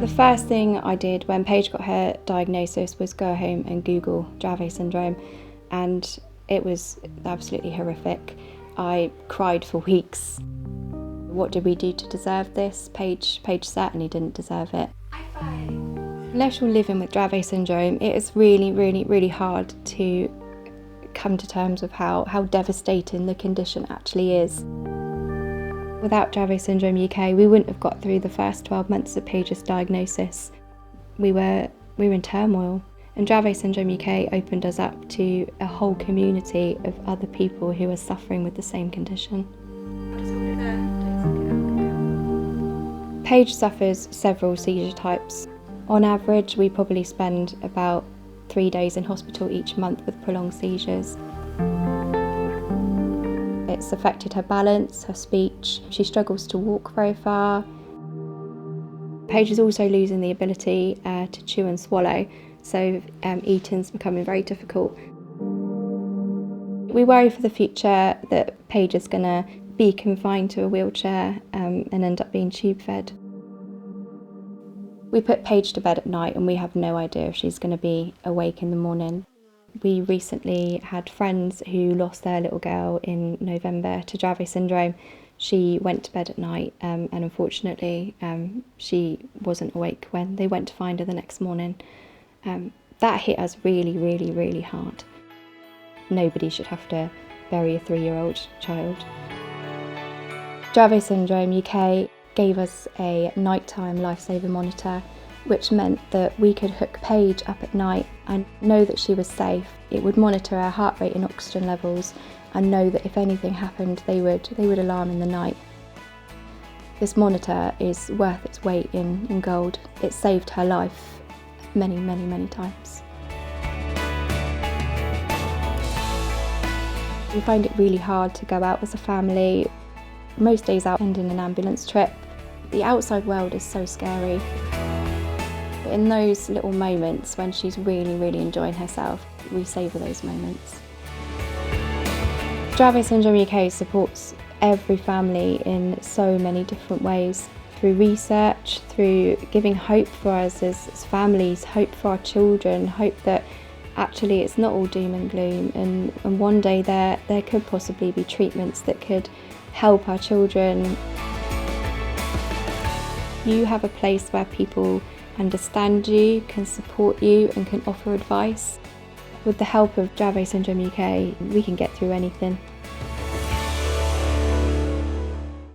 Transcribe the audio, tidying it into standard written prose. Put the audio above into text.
The first thing I did when Paige got her diagnosis was go home and Google Dravet syndrome, and it was absolutely horrific. I cried for weeks. What did we do to deserve this? Paige certainly didn't deserve it. Unless you're living with Dravet syndrome, it is really hard to come to terms with how devastating the condition actually is. Without Dravet Syndrome UK, we wouldn't have got through the first 12 months of Paige's diagnosis. We were in turmoil, and Dravet Syndrome UK opened us up to a whole community of other people who are suffering with the same condition. Paige suffers several seizure types. On average, we probably spend about 3 days in hospital each month with prolonged seizures. It's affected her balance, her speech. She struggles to walk very far. Paige is also losing the ability to chew and swallow, so eating's becoming very difficult. We worry for the future that Paige is going to be confined to a wheelchair and end up being tube fed. We put Paige to bed at night and we have no idea if she's going to be awake in the morning. We recently had friends who lost their little girl in November to Dravet syndrome. She went to bed at night and unfortunately she wasn't awake when they went to find her the next morning. That hit us really hard. Nobody should have to bury a 3-year-old child. Dravet Syndrome UK gave us a nighttime lifesaver monitor, which meant that we could hook Paige up at night and know that she was safe. It would monitor her heart rate and oxygen levels and know that if anything happened, they would alarm in the night. This monitor is worth its weight in gold. It saved her life many times. We find it really hard to go out as a family. Most days out end in an ambulance trip. The outside world is so scary. But in those little moments when she's really enjoying herself, we savour those moments. Dravet Syndrome UK supports every family in so many different ways. Through research, through giving hope for us as families, hope for our children, hope that actually it's not all doom and gloom, and one day there could possibly be treatments that could help our children. You have a place where people understand you, can support you and can offer advice. With the help of Dravet Syndrome UK, we can get through anything.